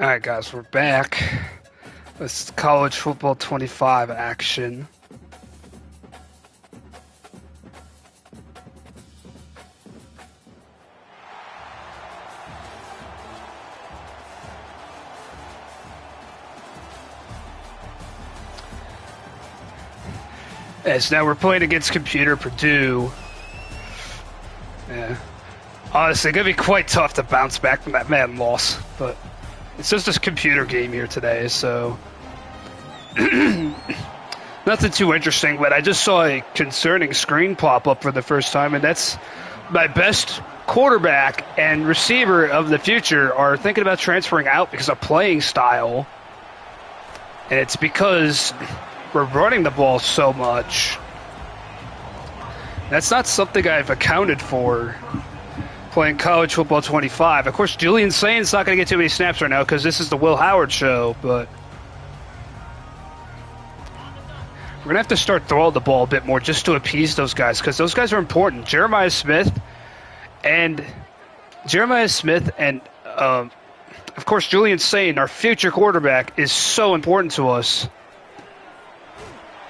Alright guys, we're back. This is college football 25 action. Yes, now we're playing against Computer Purdue. Yeah. Honestly, it's gonna be quite tough to bounce back from that man loss, but it's just a computer game here today, so nothing too interesting. But I just saw a concerning screen pop up for the first time, and that's my best quarterback and receiver of the future are thinking about transferring out because of playing style, and it's because we're running the ball so much. That's not something I've accounted for playing college football 25. Of course, Julian Sain's not going to get too many snaps right now because this is the Will Howard show, but we're going to have to start throwing the ball a bit more just to appease those guys because those guys are important. Jeremiah Smith and of course, Julian Sain, our future quarterback, is so important to us.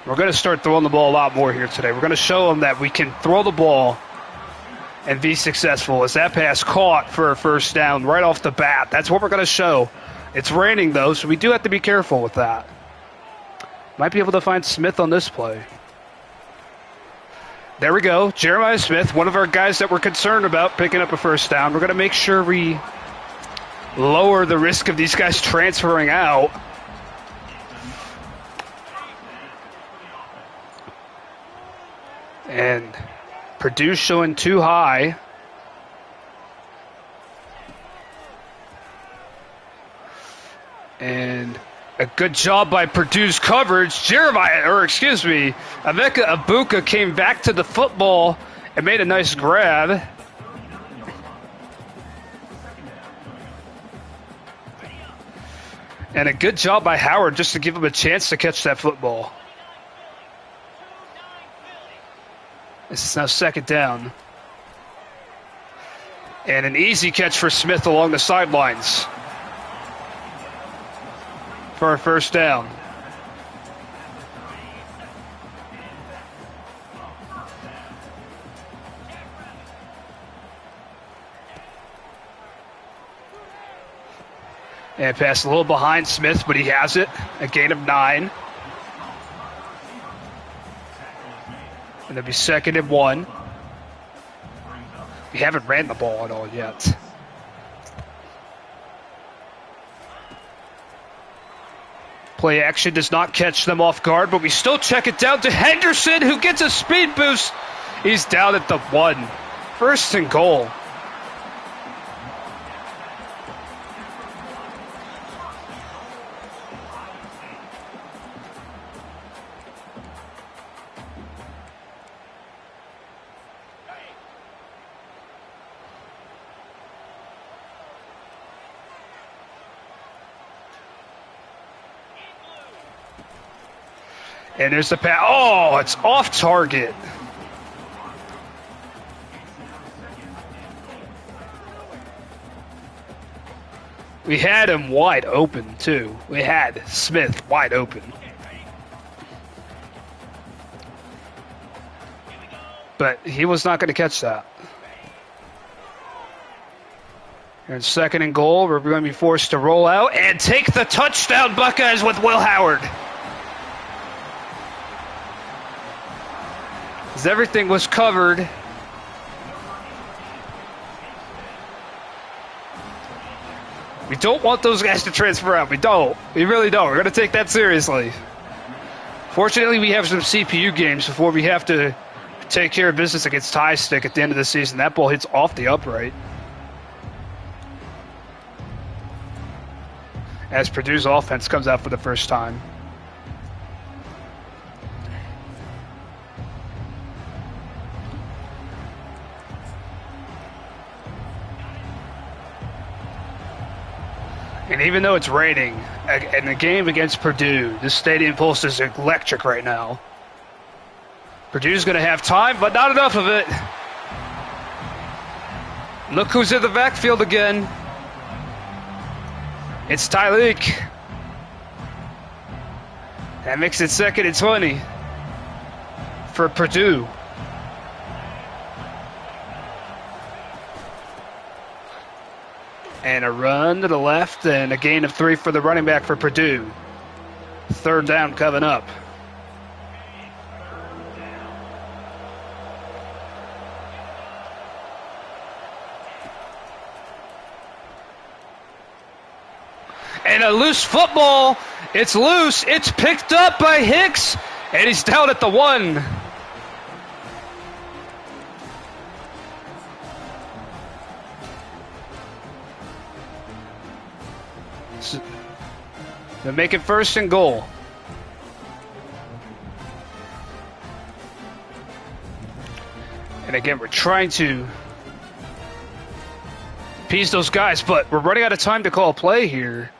We're going to start throwing the ball a lot more here today. We're going to show them that we can throw the ball and be successful. As that pass caught for a first down right off the bat. That's what we're going to show. It's raining, though, so we do have to be careful with that. Might be able to find Smith on this play. There we go. Jeremiah Smith, one of our guys that we're concerned about picking up a first down. We're going to make sure we lower the risk of these guys transferring out. And Purdue showing too high. And a good job by Purdue's coverage. Emeka Abuka came back to the football and made a nice grab. And a good job by Howard just to give him a chance to catch that football. This is now second down. And an easy catch for Smith along the sidelines for a first down. And pass a little behind Smith, but he has it. A gain of 9. And it'll be 2nd and 1. We haven't ran the ball at all yet. Play action does not catch them off guard, but we still check it down to Henderson, who gets a speed boost. He's down at the 1. 1st and goal. And there's the pass. Oh, it's off target. We had him wide open, too. We had Smith wide open. But he was not going to catch that. Here in 2nd and goal, we're going to be forced to roll out and take the touchdown, Buckeyes, with Will Howard. As everything was covered. We don't want those guys to transfer out. We don't. We really don't. We're going to take that seriously. Fortunately, we have some CPU games before we have to take care of business against Tie Stick at the end of the season. That ball hits off the upright. As Purdue's offense comes out for the first time. And even though it's raining, in a game against Purdue, this stadium pulse is electric right now. Purdue's going to have time, but not enough of it. Look who's in the backfield again. It's Tyleek. That makes it 2nd and 20 for Purdue. And a run to the left and a gain of 3 for the running back for Purdue. 3rd down coming up. And a loose football. It's loose. It's picked up by Hicks. And he's down at the 1. So they're making 1st and goal. And again, we're trying to appease those guys, but we're running out of time to call a play here.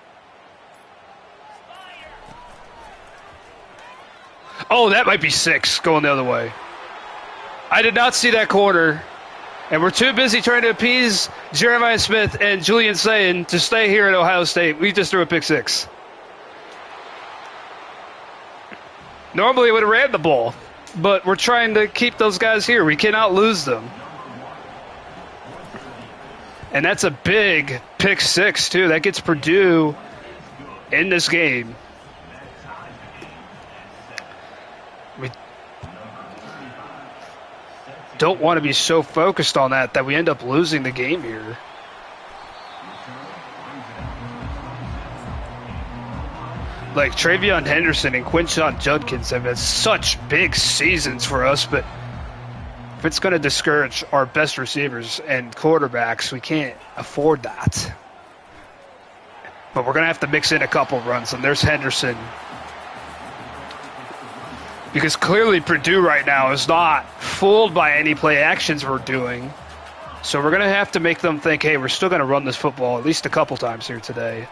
Oh, that might be 6 going the other way. I did not see that corner. And we're too busy trying to appease Jeremiah Smith and Julian Sayin to stay here at Ohio State. We just threw a pick 6. Normally, it would have ran the ball. But we're trying to keep those guys here. We cannot lose them. And that's a big pick 6, too. That gets Purdue in this game. We don't want to be so focused on that we end up losing the game here. Like Travion Henderson and Quinshon Judkins have had such big seasons for us, but if it's going to discourage our best receivers and quarterbacks, we can't afford that. But we're going to have to mix in a couple runs, and there's Henderson. Because clearly Purdue right now is not fooled by any play actions we're doing. So we're going to have to make them think, hey, we're still going to run this football at least a couple times here today.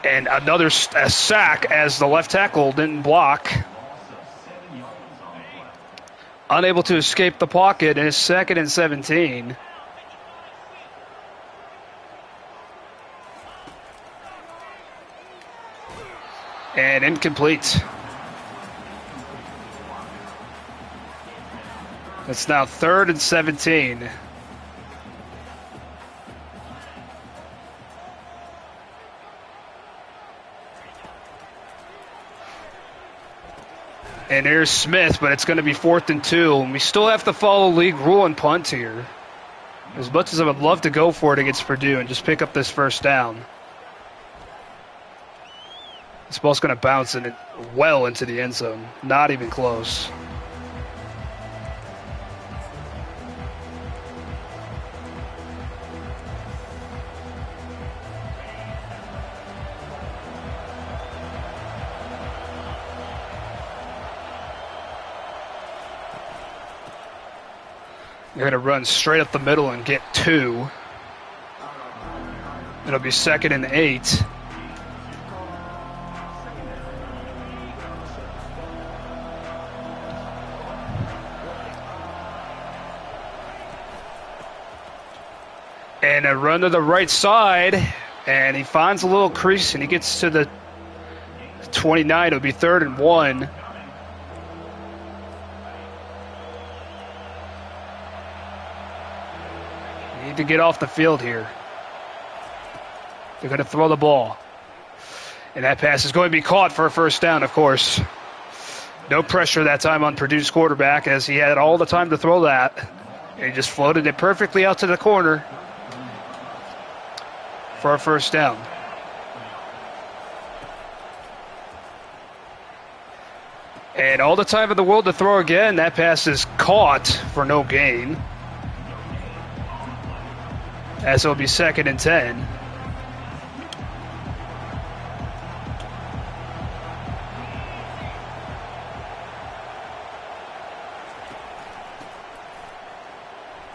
And another sack as the left tackle didn't block. Unable to escape the pocket, and it's 2nd and 17. And incomplete. It's now 3rd and 17. And here's Smith, but it's going to be 4th and 2. And we still have to follow league rule and punt here. As much as I would love to go for it against Purdue and just pick up this 1st down. This ball's going to bounce in well into the end zone. Not even close. You're going to run straight up the middle and get 2. It'll be 2nd and 8. And a run to the right side, and he finds a little crease, and he gets to the 29. It'll be 3rd and 1. To get off the field here. They're going to throw the ball. And that pass is going to be caught for a 1st down, of course. No pressure that time on Purdue's quarterback as he had all the time to throw that. And he just floated it perfectly out to the corner for a 1st down. And all the time in the world to throw again. That pass is caught for no gain. As it'll be 2nd and 10.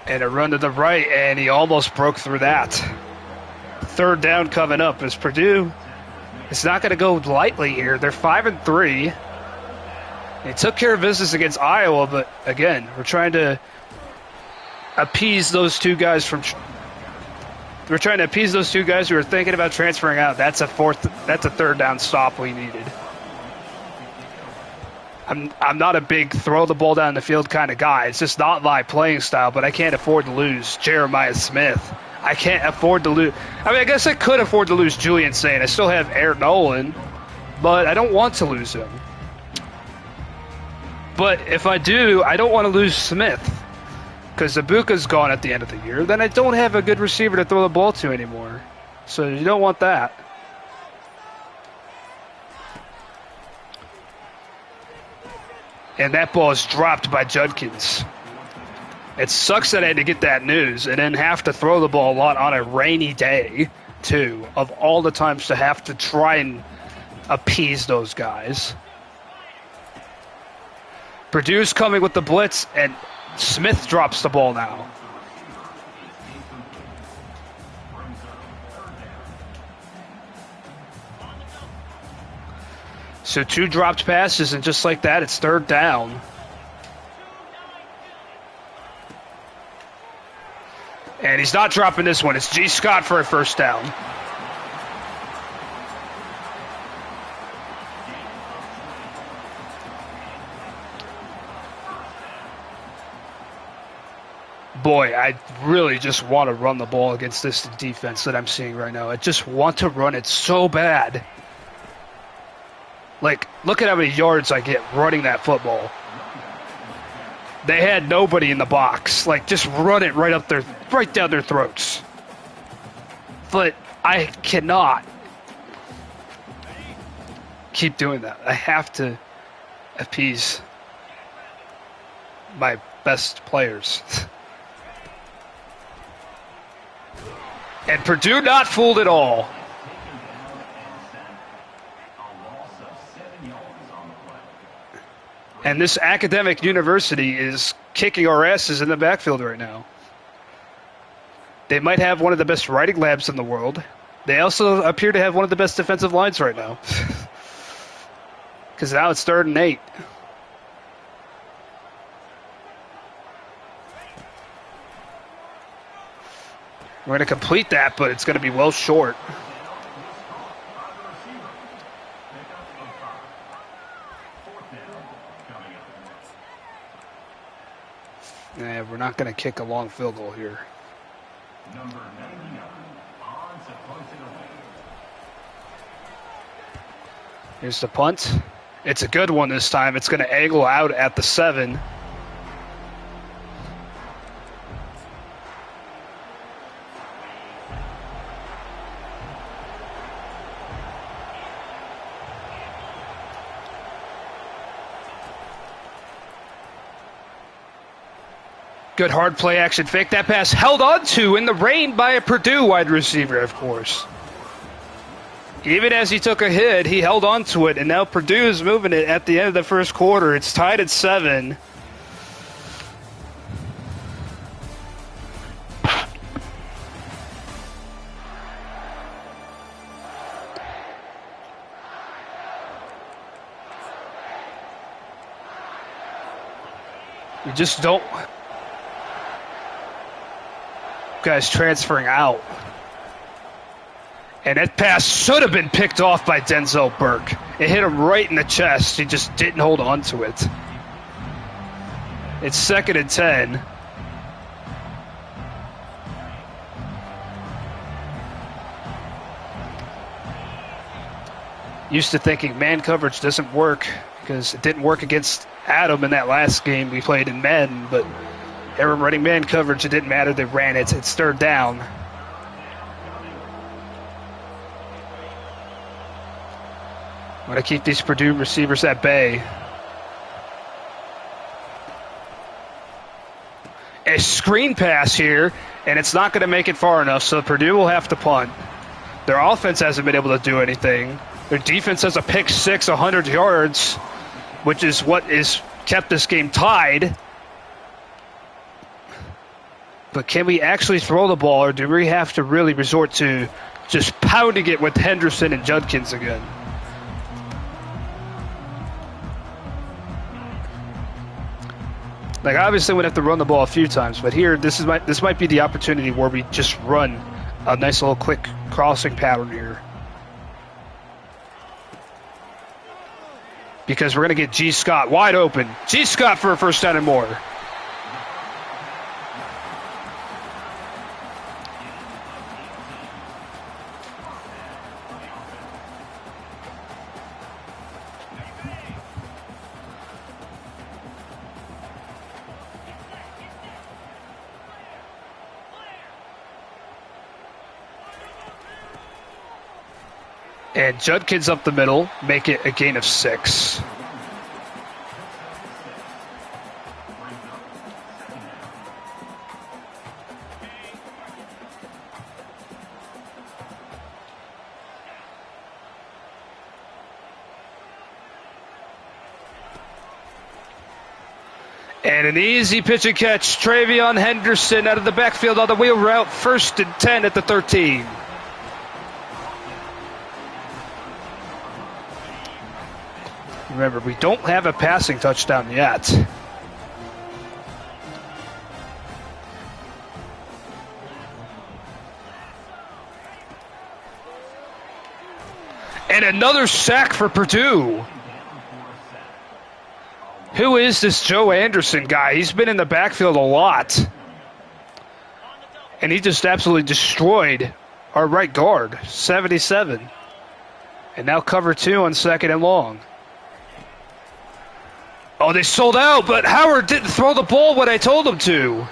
And a run to the right, and he almost broke through that. 3rd down coming up as Purdue. It's not going to go lightly here. They're 5 and 3. They took care of business against Iowa, but again, we're trying to appease those two guys from We're trying to appease those two guys who are thinking about transferring out. That's a third down stop we needed. I'm not a big throw the ball down the field kind of guy. It's just not my playing style, but I can't afford to lose Jeremiah Smith. I can't afford to lose. I mean, I guess I could afford to lose Julian Sane. I still have Aaron Nolan, but I don't want to lose him. But if I do, I don't want to lose Smith because Ibuka's gone at the end of the year. Then I don't have a good receiver to throw the ball to anymore. So you don't want that. And that ball is dropped by Judkins. It sucks that I had to get that news and then have to throw the ball a lot on a rainy day, too, of all the times to have to try and appease those guys. Purdue's coming with the blitz, and Smith drops the ball now. So 2 dropped passes, and just like that, it's third down. And he's not dropping this one. It's G. Scott for a first down. Boy, I really just want to run the ball against this defense that I'm seeing right now. I just want to run it so bad. Like, look at how many yards I get running that football. They had nobody in the box. Like, just run it right down their throats. But I cannot keep doing that. I have to appease my best players. And Purdue not fooled at all. And this academic university is kicking our asses in the backfield right now. They might have one of the best writing labs in the world. They also appear to have one of the best defensive lines right now. Because now it's 3rd and 8. We're going to complete that, but it's going to be well short. Yeah, we're not going to kick a long field goal here. Here's the punt. It's a good one this time. It's going to angle out at the 7. Good hard play action fake. That pass held on to in the rain by a Purdue wide receiver, of course. Even as he took a hit, he held on to it, and now Purdue is moving it at the end of the first quarter. It's tied at 7. You just don't... Guys transferring out. And that pass should have been picked off by Denzel Burke. It hit him right in the chest. He just didn't hold on to it. It's 2nd and 10. Used to thinking man coverage doesn't work because it didn't work against Adam in that last game we played in men, but they were running man coverage. It didn't matter. They ran it. It's 3rd down. I'm going to keep these Purdue receivers at bay. A screen pass here, and it's not going to make it far enough, so Purdue will have to punt. Their offense hasn't been able to do anything. Their defense has a pick 6, 100 yards, which is what has kept this game tied. But can we actually throw the ball, or do we have to really resort to just pounding it with Henderson and Judkins again? Like, obviously we'd have to run the ball a few times, but here this might be the opportunity where we just run a nice little quick crossing pattern here. Because we're going to get G. Scott wide open. G. Scott for a first down and more. And Judkins up the middle, make it a gain of 6. And an easy pitch and catch. Travion Henderson out of the backfield on the wheel route. 1st and 10 at the 13. Remember, we don't have a passing touchdown yet. And another sack for Purdue. Who is this Joe Anderson guy? He's been in the backfield a lot. And he just absolutely destroyed our right guard, 77. And now cover 2 on 2nd and long. Oh, they sold out, but Howard didn't throw the ball when I told him to.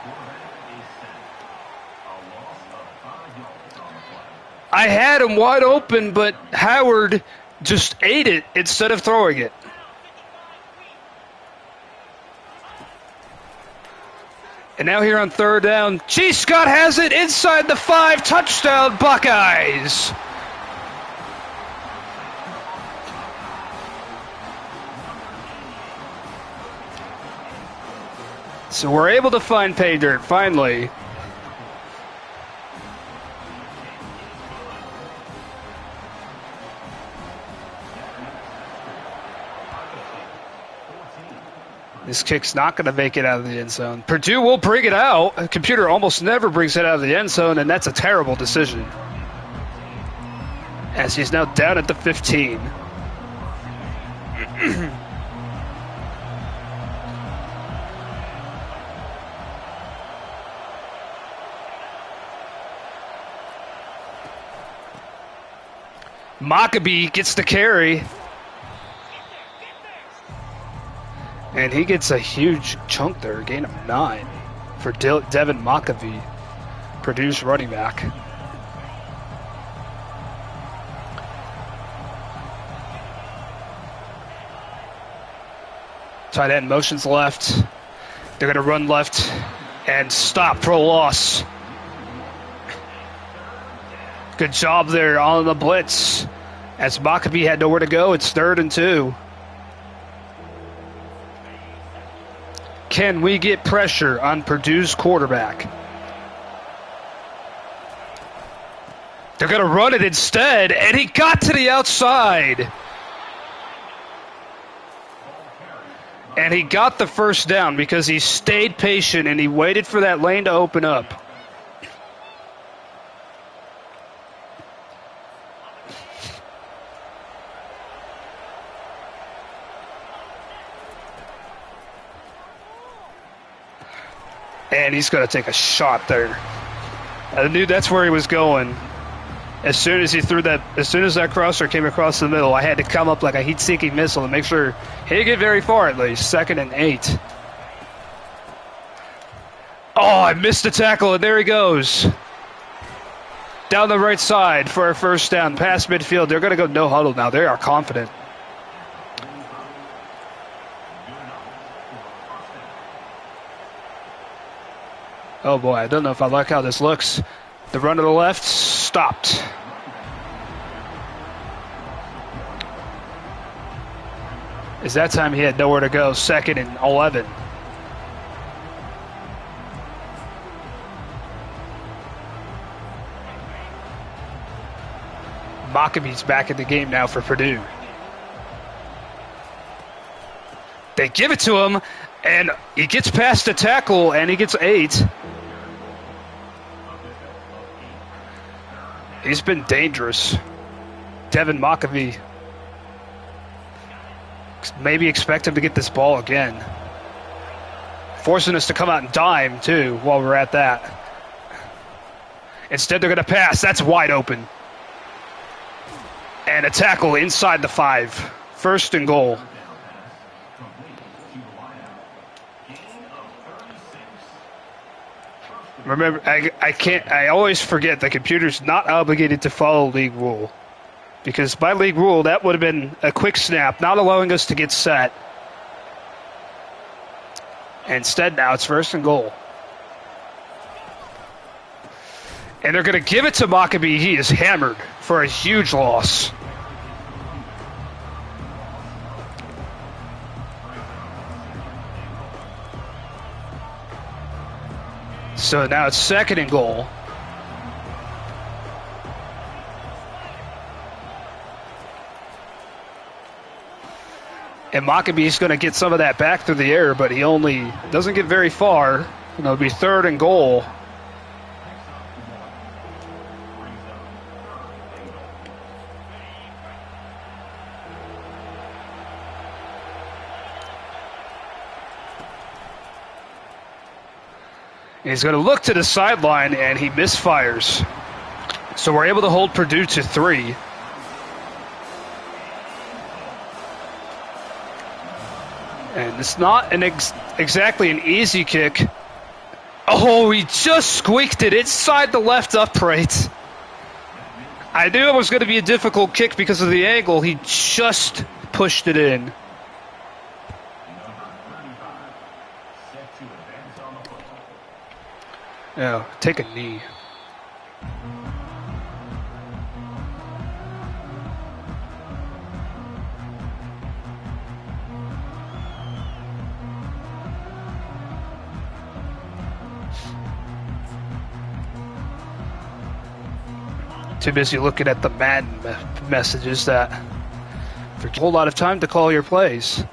I had him wide open, but Howard just ate it instead of throwing it. And now here on 3rd down, G. Scott has it inside the 5, touchdown Buckeyes. So we're able to find pay dirt, finally. This kick's not going to make it out of the end zone. Purdue will bring it out. The computer almost never brings it out of the end zone, and that's a terrible decision. As he's now down at the 15. Maccabee gets the carry. And he gets a huge chunk there, gain of 9 for Devin Maccabee, Purdue's running back. Tight end motions left. They're going to run left and stop for a loss. Good job there on the blitz. As Maccabee had nowhere to go, it's 3rd and 2. Can we get pressure on Purdue's quarterback? They're going to run it instead, and he got to the outside. And he got the first down because he stayed patient and he waited for that lane to open up. And he's going to take a shot there. I knew that's where he was going. As soon as he threw that, as soon as that crosser came across the middle, I had to come up like a heat-seeking missile to make sure he didn't get very far at least. 2nd and 8. Oh, I missed the tackle, and there he goes. Down the right side for a first down, past midfield. They're going to go no huddle now. They are confident. Oh boy, I don't know if I like how this looks. The run to the left, stopped. As that time he had nowhere to go, 2nd and 11. Maccabee's back in the game now for Purdue. They give it to him, and he gets past the tackle, and he gets 8. He's been dangerous. Devin Maccabee. Maybe expect him to get this ball again. Forcing us to come out and dime, too, while we're at that. Instead, they're going to pass. That's wide open. And a tackle inside the 5. First and goal. Remember, I always forget the computer's not obligated to follow league rule. Because by league rule, that would have been a quick snap, not allowing us to get set. Instead, now it's first and goal. And they're going to give it to Maccabee. He is hammered for a huge loss. So now it's second and goal. And Maccabee's going to get some of that back through the air, but he only doesn't get very far. And it'll be third and goal. He's going to look to the sideline, and he misfires. So we're able to hold Purdue to 3. And it's not exactly an easy kick. Oh, he just squeaked it inside the left upright. I knew it was going to be a difficult kick because of the angle. He just pushed it in. Yeah, take a knee. Too busy looking at the Madden messages that for a whole lot of time to call your plays.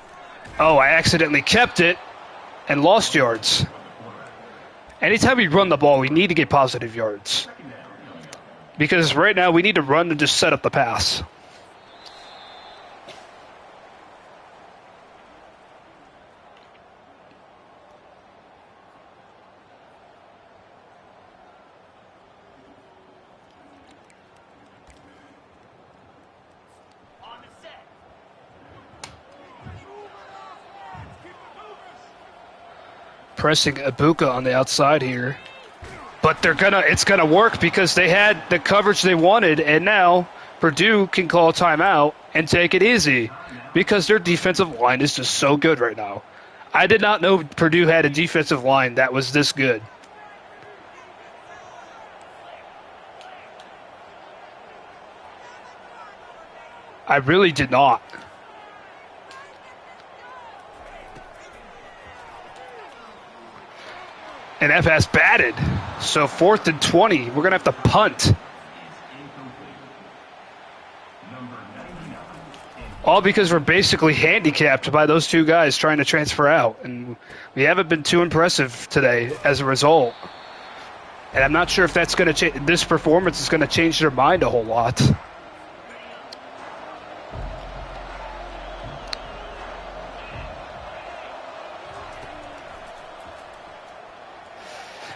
Oh, I accidentally kept it and lost yards. Anytime we run the ball, we need to get positive yards. Because right now, we need to run and just set up the pass. Pressing Ibuka on the outside here, but it's gonna work because they had the coverage they wanted, and now Purdue can call a timeout and take it easy because their defensive line is just so good right now. I did not know Purdue had a defensive line that was this good. I really did not. And that pass batted. So 4th and 20. We're going to have to punt. All because we're basically handicapped by those two guys trying to transfer out. And we haven't been too impressive today as a result. And I'm not sure if that's going to change. This performance is going to change their mind a whole lot.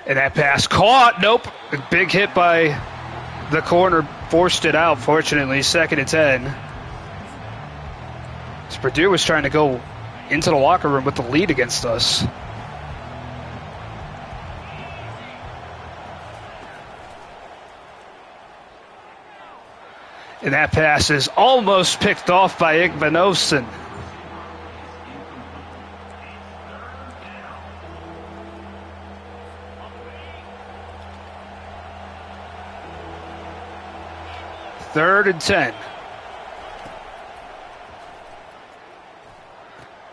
And that pass caught. Nope. A big hit by the corner. Forced it out, fortunately. 2nd and 10. So Purdue was trying to go into the locker room with the lead against us. And that pass is almost picked off by Igbenowson. Third and 10.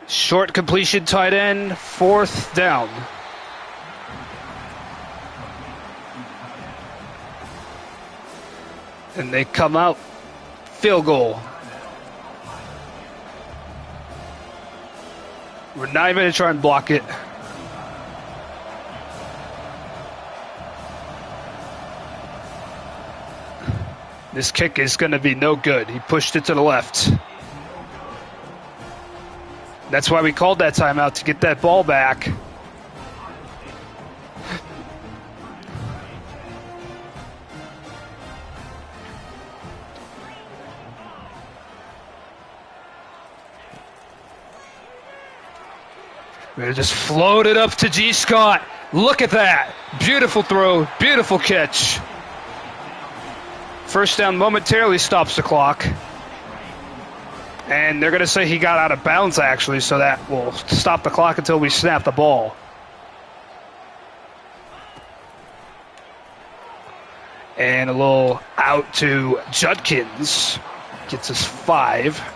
Short completion, tight end, 4th down. And they come out, field goal. We're not even going to try and block it. This kick is going to be no good. He pushed it to the left. That's why we called that timeout, to get that ball back. We're going to just float it up to G. Scott. Look at that. Beautiful throw. Beautiful catch. First down momentarily stops the clock. And they're going to say he got out of bounds, actually, so that will stop the clock until we snap the ball. And a little out to Judkins. Gets us 5.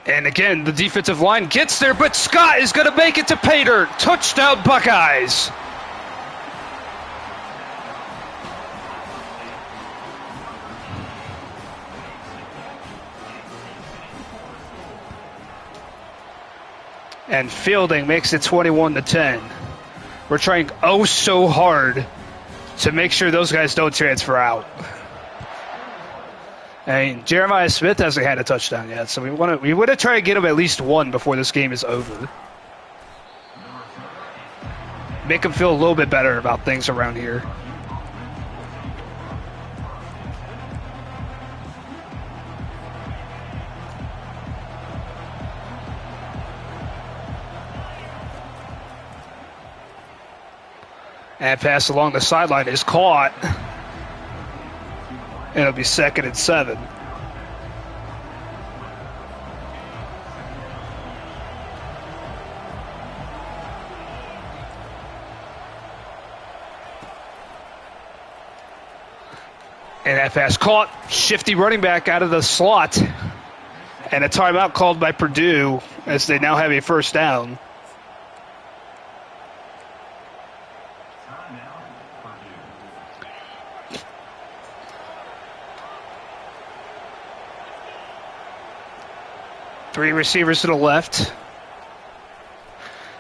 And again, the defensive line gets there, but Scott is going to make it to pay dirt. Touchdown, Buckeyes. And Fielding makes it 21-10. We're trying oh so hard to make sure those guys don't transfer out. I mean, Jeremiah Smith hasn't had a touchdown yet, so we want to try to get him at least one before this game is over. Make him feel a little bit better about things around here. And pass along the sideline is caught. And it'll be 2nd and 7. And that pass caught. Shifty running back out of the slot. And a timeout called by Purdue as they now have a first down. Three receivers to the left.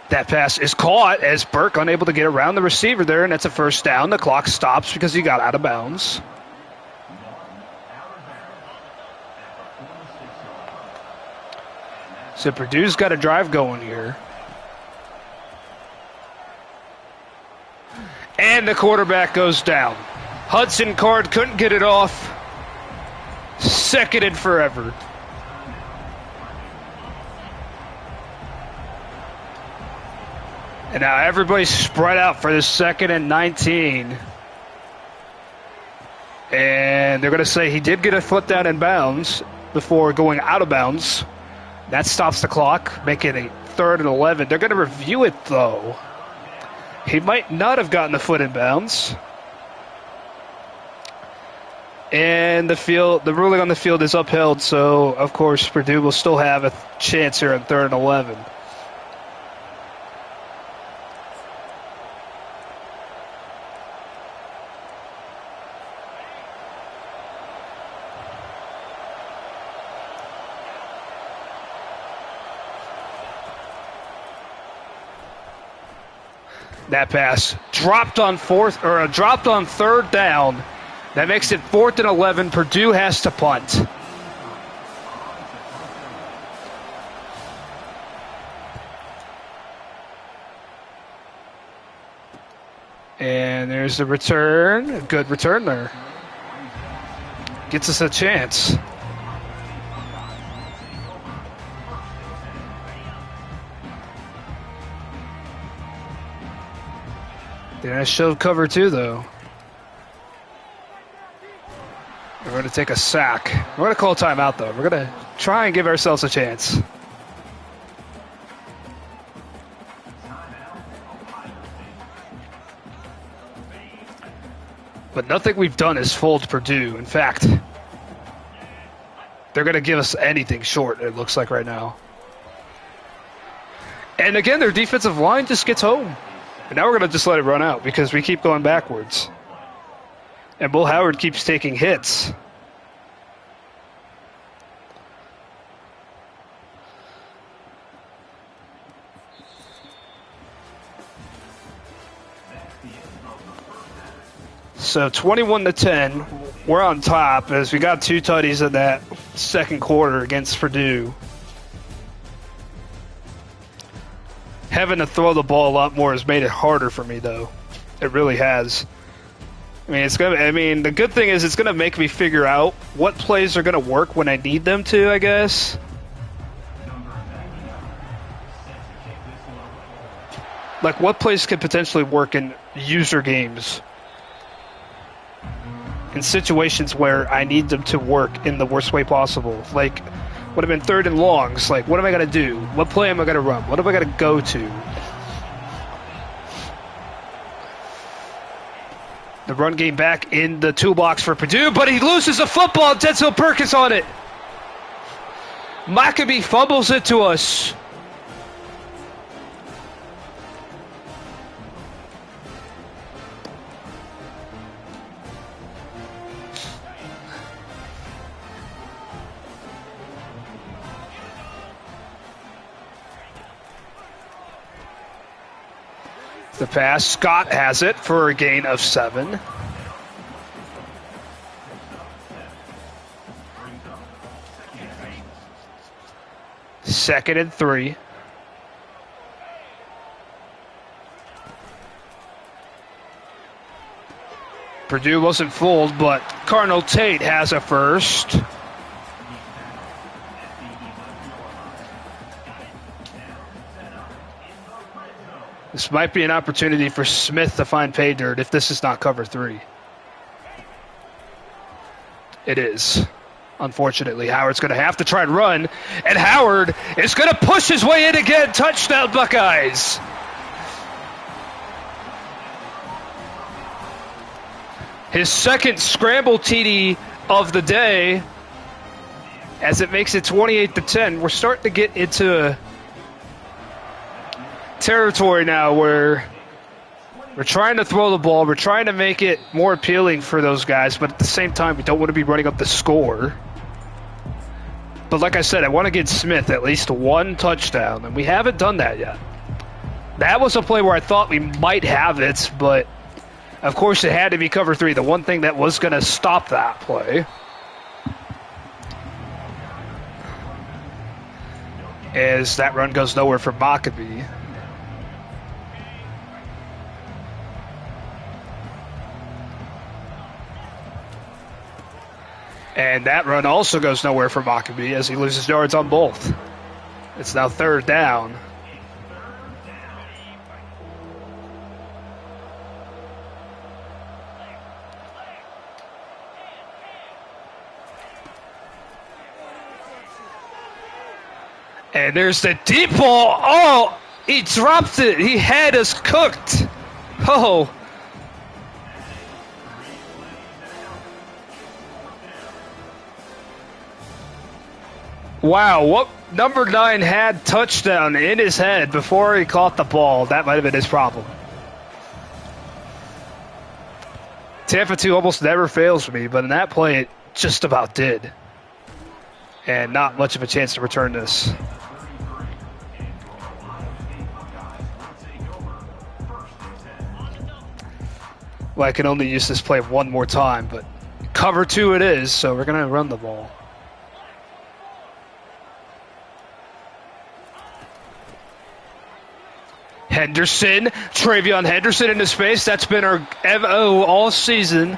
That pass is caught as Burke unable to get around the receiver there, and that's a first down. The clock stops because he got out of bounds. So Purdue's got a drive going here. And the quarterback goes down. Hudson Card couldn't get it off. 2nd and forever. And now everybody's spread out for this 2nd and 19. And they're going to say he did get a foot down in bounds before going out of bounds. That stops the clock, making it 3rd and 11. They're going to review it, though. He might not have gotten the foot in bounds. And the ruling on the field is upheld, so, of course, Purdue will still have a chance here on 3rd and 11. That pass dropped on 3rd down. That makes it 4th and 11. Purdue has to punt. And there's the return. A good return there. Gets us a chance. They're going to show cover 2, though. We're going to take a sack. We're going to call timeout, though. We're going to try and give ourselves a chance. But nothing we've done has fooled Purdue. In fact, they're going to give us anything short, it looks like right now. And again, their defensive line just gets home. And now we're going to just let it run out because we keep going backwards. And Bull Howard keeps taking hits. So 21-10, we're on top as we got 2 tutties in that second quarter against Purdue. Having to throw the ball a lot more has made it harder for me, though. It really has. I mean, the good thing is it's gonna make me figure out what plays are gonna work when I need them to, I guess. Like, what plays could potentially work in user games? In situations where I need them to work in the worst way possible. Like, would have been 3rd and longs. Like, what am I going to do? What play am I going to run? What am I going to go to? The run game back in the toolbox for Purdue, but he loses the football. Denzel Perkins on it. Maccabee fumbles it to us. The pass, Scott has it for a gain of 7. Second and 3. Purdue wasn't fooled, but Cardinal Tate has a first. This might be an opportunity for Smith to find pay dirt if this is not cover 3. It is. Unfortunately, Howard's going to have to try and run, and Howard is going to push his way in again. Touchdown, Buckeyes. His second scramble TD of the day, as it makes it 28-10. We're starting to get into territory now where we're trying to throw the ball, we're trying to make it more appealing for those guys, but at the same time we don't want to be running up the score. But like I said, I want to get Smith at least 1 touchdown, and we haven't done that yet. That was a play where I thought we might have it, but of course it had to be cover 3, the one thing that was going to stop that play. As that run goes nowhere for Maccabee. And that run also goes nowhere for Maccabee as he loses yards on both. It's now 3rd down. And there's the deep ball. Oh, he dropped it. He had us cooked. Oh. Wow, what number 9 had touchdown in his head before he caught the ball. That might have been his problem. Tampa 2 almost never fails me, but in that play it just about did. And not much of a chance to return this. Well, I can only use this play 1 more time, but cover 2 it is, so we're going to run the ball. Henderson, Travion Henderson into space. That's been our MO all season.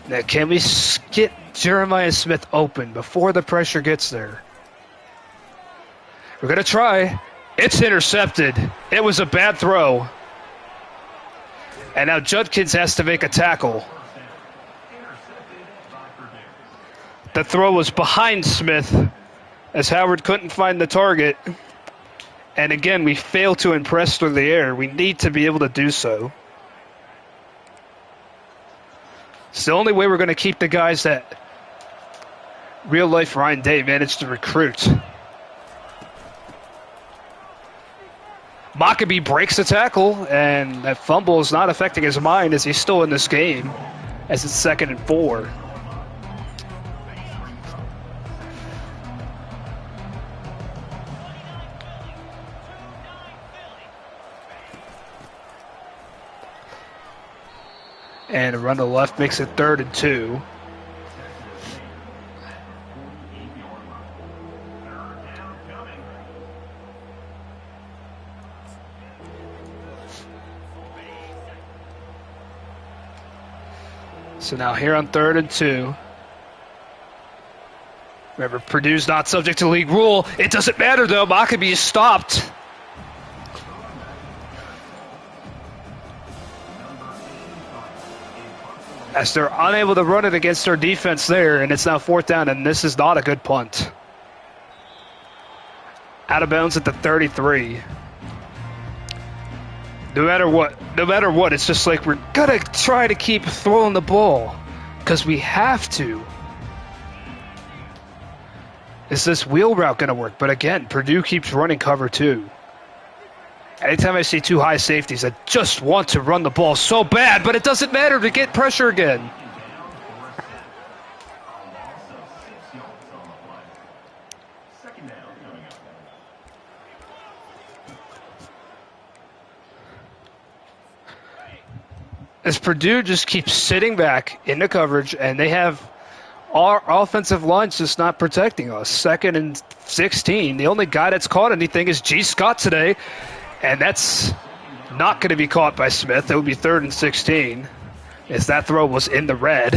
Now, can we get Jeremiah Smith open before the pressure gets there? We're going to try. It's intercepted. It was a bad throw. And now Judkins has to make a tackle. The throw was behind Smith as Howard couldn't find the target. And again, we fail to impress through the air. We need to be able to do so. It's the only way we're going to keep the guys that real-life Ryan Day managed to recruit. Maccabee breaks the tackle, and that fumble is not affecting his mind as he's still in this game, as it's 2nd and 4. And a run to the left makes it 3rd and 2. So now here on 3rd and 2. Remember, Purdue's not subject to league rule. It doesn't matter, though. Maccabee is stopped. As they're unable to run it against our defense there, and it's now 4th down, and this is not a good punt. Out of bounds at the 33. No matter what, it's just like we're gonna try to keep throwing the ball because we have to. Is this wheel route gonna work? But again, Purdue keeps running cover 2. Anytime I see 2 high safeties, I just want to run the ball so bad, but it doesn't matter to get pressure again. As Purdue just keeps sitting back into coverage, and they have our offensive line's just not protecting us. 2nd and 16. The only guy that's caught anything is G. Scott today. And that's not going to be caught by Smith. It would be 3rd and 16 as that throw was in the red.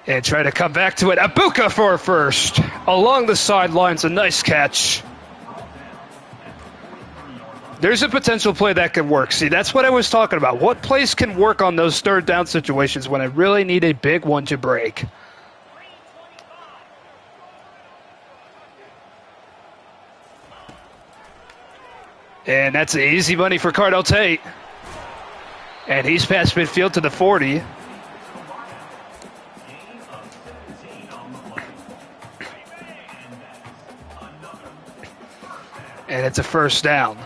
And try to come back to it. Abuka for a first. Along the sidelines, a nice catch. There's a potential play that can work. See, that's what I was talking about. What plays can work on those 3rd down situations when I really need a big one to break? And that's easy money for Cardell Tate. And he's past midfield to the 40. And it's a 1st down.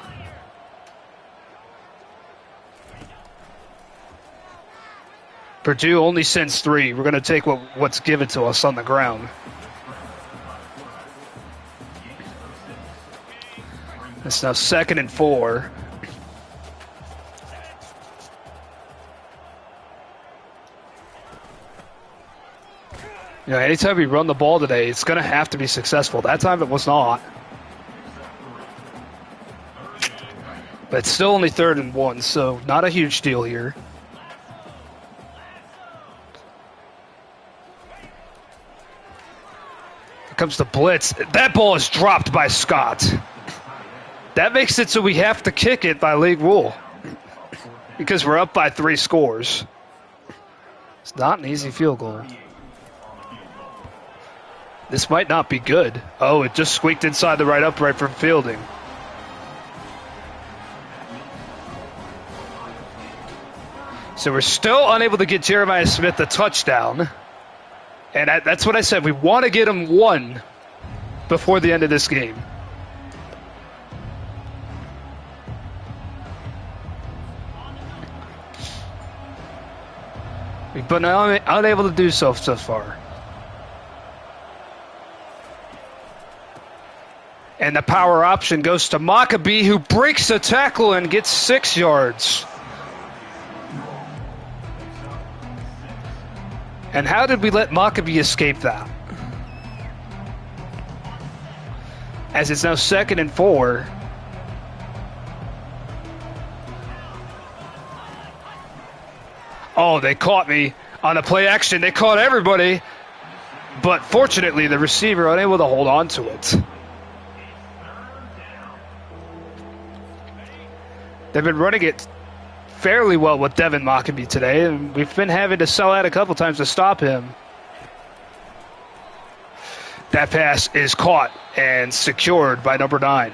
Purdue only sends 3. We're going to take what's given to us on the ground. It's now 2nd and 4. You know, anytime we run the ball today, it's going to have to be successful. That time it was not. But it's still only 3rd and 1, so not a huge deal here. Comes the blitz. That ball is dropped by Scott. That makes it so we have to kick it by league rule because we're up by 3 scores. It's not an easy field goal. This might not be good. Oh, it just squeaked inside the right upright from fielding. So we're still unable to get Jeremiah Smith a touchdown. And that's what I said. We want to get him 1 before the end of this game. We've been unable to do so far. And the power option goes to Maccabee, who breaks a tackle and gets 6 yards. And how did we let Maccabee escape that? As it's now 2nd and 4. Oh, they caught me on a play action. They caught everybody. But fortunately, the receiver unable to hold on to it. They've been running it fairly well with Devin Maccabee today, and we've been having to sell out a couple times to stop him. That pass is caught and secured by number 9.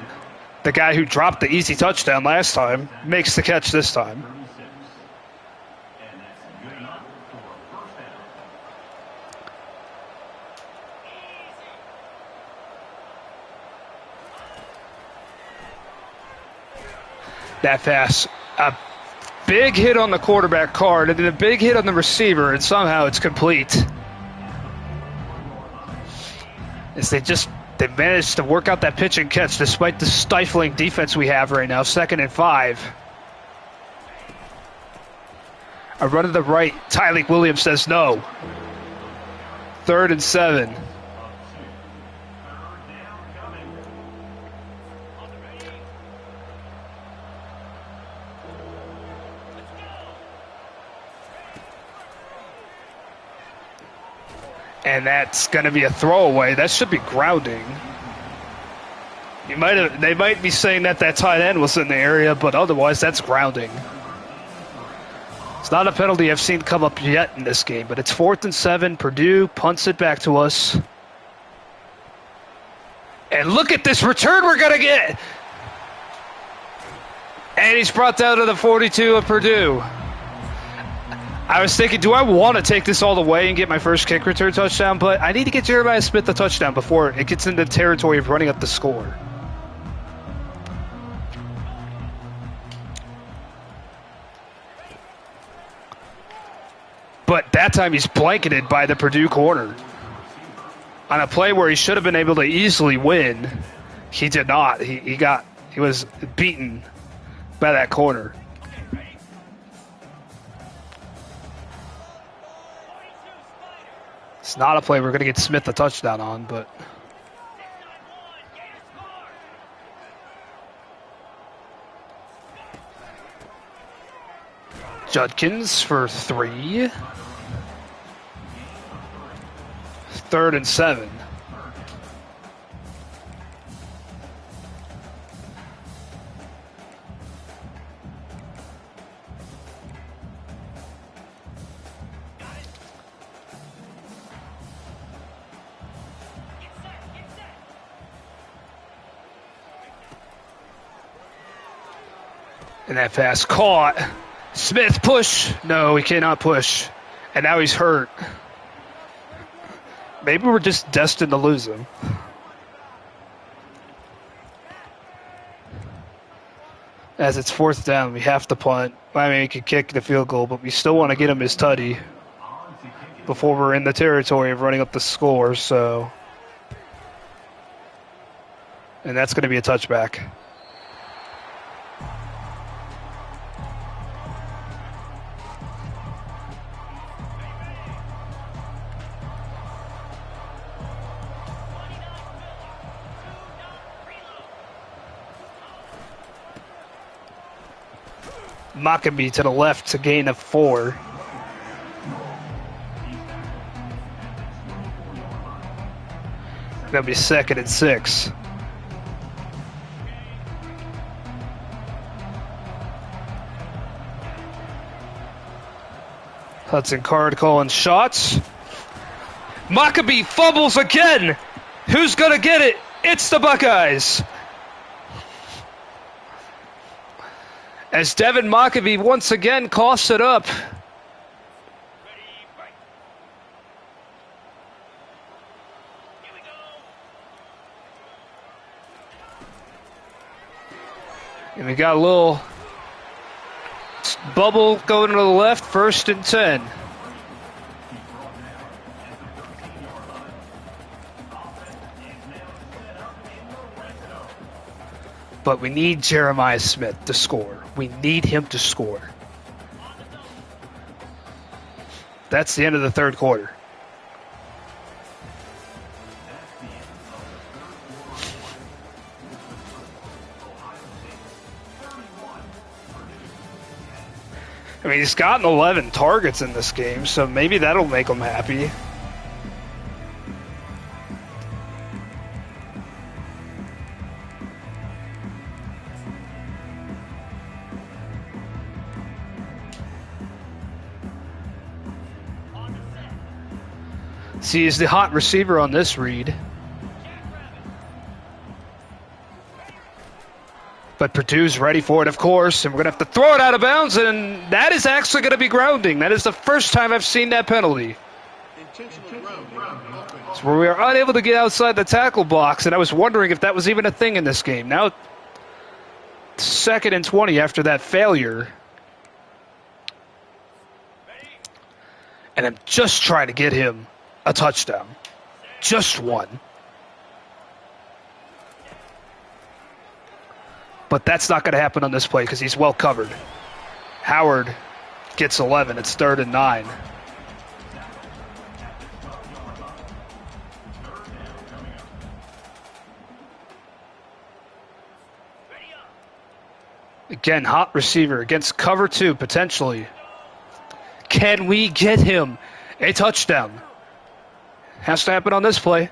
The guy who dropped the easy touchdown last time makes the catch this time. That pass big hit on the quarterback card and then a big hit on the receiver, and somehow it's complete. As they managed to work out that pitch and catch despite the stifling defense we have right now. 2nd and 5. A run to the right. Tyleek Williams says no. 3rd and 7. And that's going to be a throwaway. That should be grounding. They might be saying that tight end was in the area, but otherwise that's grounding. It's not a penalty I've seen come up yet in this game, but it's 4th and 7. Purdue punts it back to us. And look at this return we're going to get. And he's brought down to the 42 of Purdue. I was thinking, do I want to take this all the way and get my first kick return touchdown? But I need to get Jeremiah Smith the touchdown before it gets into the territory of running up the score. But that time he's blanketed by the Purdue corner. On a play where he should have been able to easily win, he did not. He was beaten by that corner. It's not a play we're going to get Smith a touchdown on, but... Judkins for 3. 3rd and 7. And that pass caught. Smith, push. No, he cannot push. And now he's hurt. Maybe we're just destined to lose him. As it's 4th down, we have to punt. I mean, we could kick the field goal, but we still want to get him his tutty before we're in the territory of running up the score, so... And that's going to be a touchback. Maccabee to the left to gain of 4. That'll be 2nd and 6. Hudson Card calling shots. Maccabee fumbles again. Who's going to get it? It's the Buckeyes. As Devin Maccabee once again coughs it up. And we got a little bubble going to the left, 1st and 10. But we need Jeremiah Smith to score. We need him to score. That's the end of the 3rd quarter. I mean, he's gotten 11 targets in this game, so maybe that'll make him happy. See, he's the hot receiver on this read. But Purdue's ready for it, of course, and we're going to have to throw it out of bounds, and that is actually going to be grounding. That is the first time I've seen that penalty. It's where we are unable to get outside the tackle box, and I was wondering if that was even a thing in this game. Now, 2nd and 20 after that failure. And I'm just trying to get him a touchdown. Just one. But that's not going to happen on this play because he's well covered. Howard gets 11. It's 3rd and 9. Again, hot receiver against cover 2, potentially. Can we get him a touchdown? Has to happen on this play.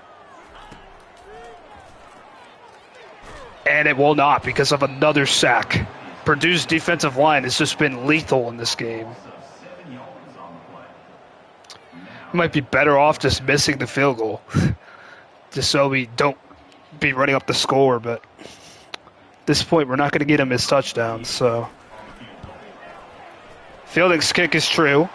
And it will not because of another sack. Purdue's defensive line has just been lethal in this game. We might be better off just missing the field goal. Just so we don't be running up the score, but at this point we're not going to get him his touchdown, so. Fielding's kick is true.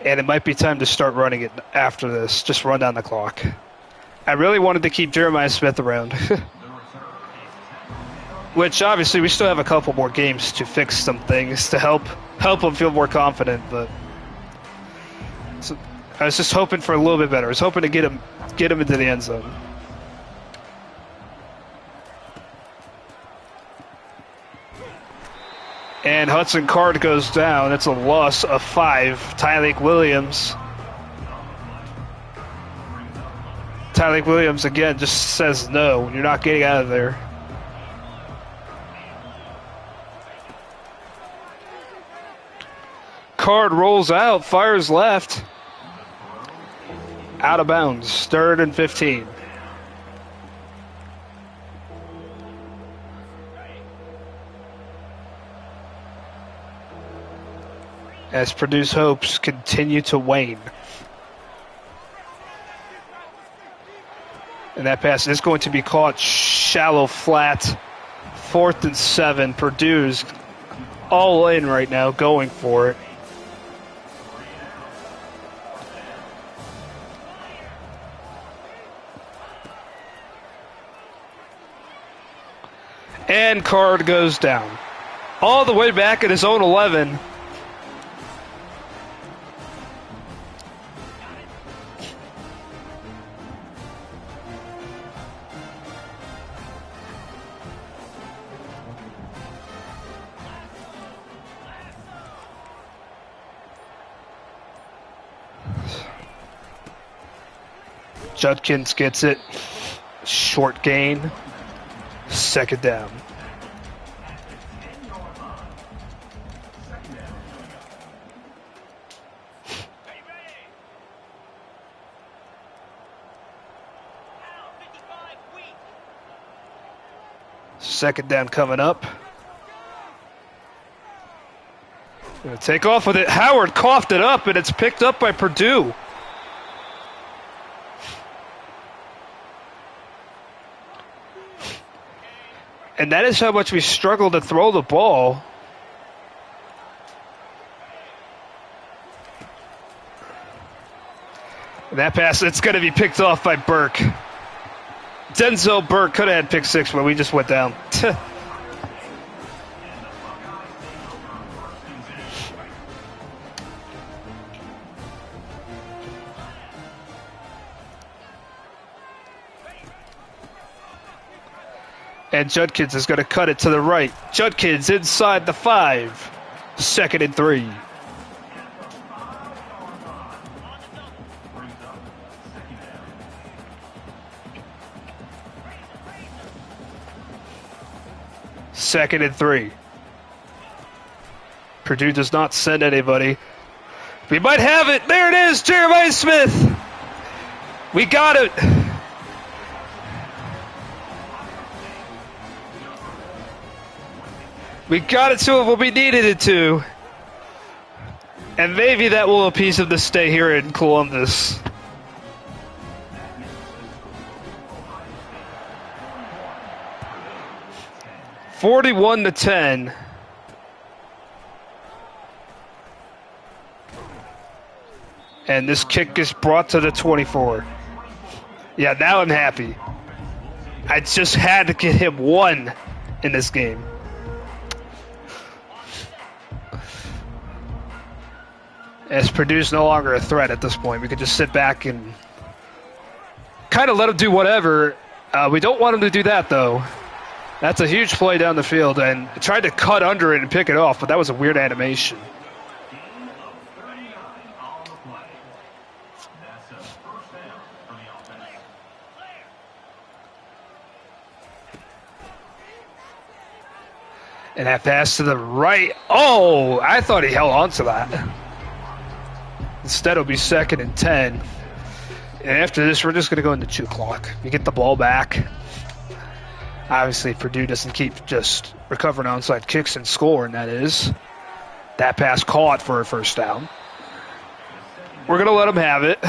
And it might be time to start running it after this. Just run down the clock. I really wanted to keep Jeremiah Smith around. Which, obviously, we still have a couple more games to fix some things to help him feel more confident. But so I was just hoping for a little bit better. I was hoping to get him into the end zone. And Hudson Card goes down. It's a loss of 5. Tyreek Williams. Tyreek Williams, again, just says no. You're not getting out of there. Card rolls out, fires left. Out of bounds. 3rd and 15. As Purdue's hopes continue to wane. And that pass is going to be caught shallow flat. 4th and 7. Purdue's all in right now, going for it. And Card goes down. All the way back at his own 11. Judkins gets it. Short gain. 2nd down. Second down coming up. Gonna take off with it. Howard coughed it up, and it's picked up by Purdue. And that is how much we struggle to throw the ball. And that pass, it's going to be picked off by Burke. Denzel Burke could have had pick 6, but we just went down. And Judkins is going to cut it to the right. Judkins inside the 5. 2nd and 3. Second and 3. Purdue does not send anybody. We might have it. There it is, Jeremiah Smith. We got it. We got it to him when we needed it to. And maybe that will appease him to stay here in Columbus. (41-10). And this kick is brought to the 24. Yeah, now I'm happy. I just had to get him one in this game. As Purdue's no longer a threat at this point. We could just sit back and kind of let him do whatever. We don't want him to do that, though. That's a huge play down the field, and I tried to cut under it and pick it off, but that was a weird animation. And that pass to the right. Oh, I thought he held on to that. Instead, it'll be 2nd and 10. And after this, we're just going to go into 2 clock. We get the ball back. Obviously, Purdue doesn't keep just recovering onside kicks and score, and that is that pass caught for a first down. We're going to let them have it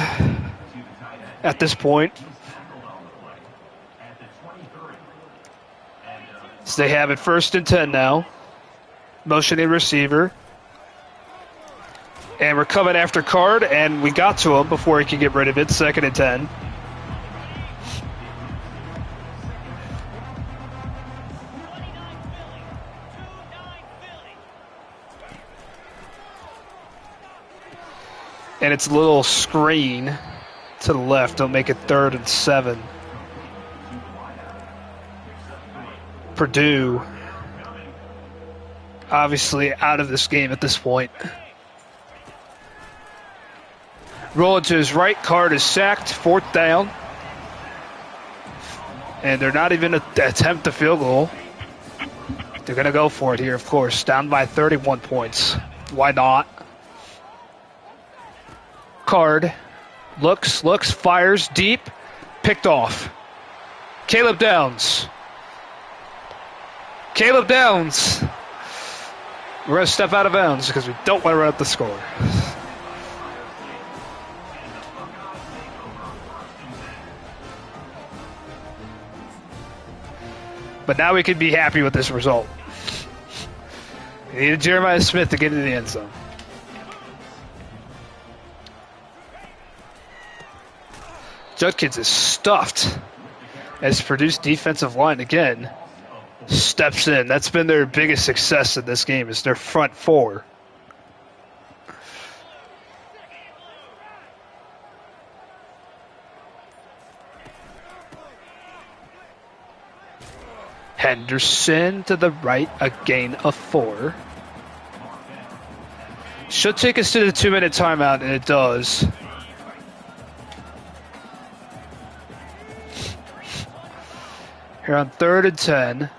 at this point. So they have it 1st and 10 now. Motioning receiver. And we're coming after Card, and we got to him before he could get rid of it. 2nd and 10. And it's a little screen to the left. They'll make it 3rd and 7. Purdue obviously out of this game at this point. Rolling to his right, Card is sacked, 4th down. And they're not even attempt the field goal. They're going to go for it here, of course. Down by 31 points. Why not? Card looks, fires deep, picked off. Caleb Downs. Caleb Downs. We're going to step out of bounds because we don't want to run up the score. But now we can be happy with this result. We needed Jeremiah Smith to get into the end zone. Judkins is stuffed as Purdue's defensive line again steps in. That's been their biggest success in this game, is their front 4. Henderson to the right, a gain of 4. Should take us to the 2-minute timeout, and it does. Here on 3rd and 10.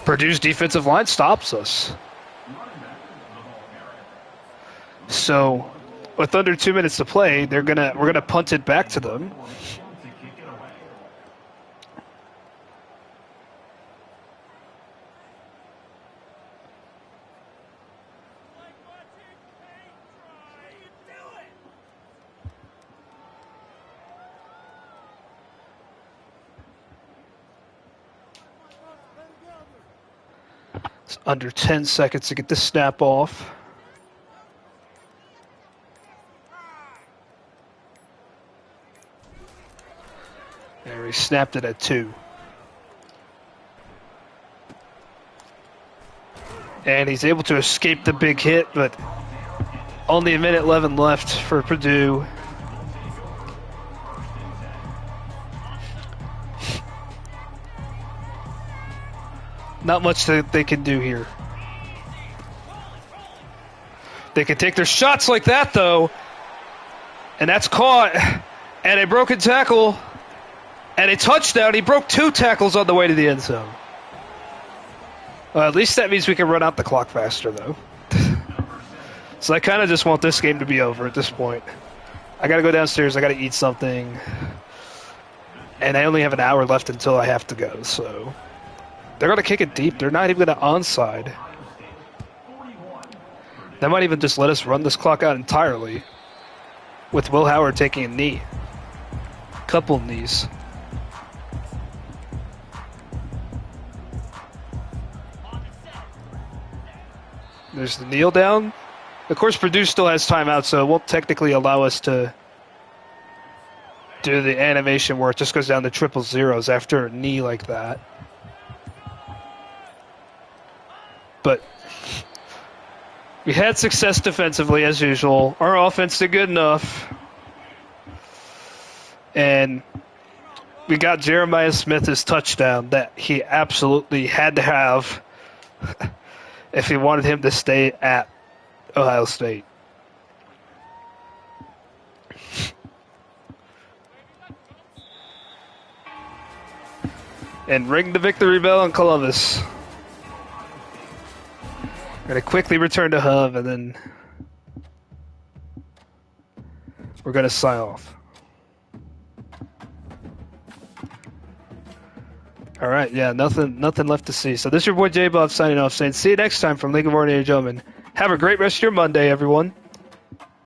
Purdue's defensive line stops us. So, with under 2 minutes to play, we're gonna punt it back to them. It's under 10 seconds to get the snap off. There, he snapped it at 2. And he's able to escape the big hit, but only 1:11 left for Purdue. Not much that they can do here. They can take their shots like that, though. And that's caught. And a broken tackle. And a touchdown. He broke 2 tackles on the way to the end zone. Well, at least that means we can run out the clock faster, though. So I kind of just want this game to be over at this point. I got to go downstairs. I got to eat something. And I only have an hour left until I have to go, so... They're going to kick it deep. They're not even going to onside. They might even just let us run this clock out entirely with Will Howard taking a knee. Couple of knees. There's the kneel down. Of course, Purdue still has timeout, so it won't technically allow us to do the animation where it just goes down to triple zeros after a knee like that. But we had success defensively as usual. Our offense did good enough. And we got Jeremiah Smith his touchdown that he absolutely had to have if he wanted him to stay at Ohio State. And ring the victory bell in Columbus. We're going to quickly return to Hub, and then we're going to sign off. All right, yeah, nothing left to see. So this is your boy J-Bob signing off, saying see you next time from League of Ordinary Gentlemen. Have a great rest of your Monday, everyone.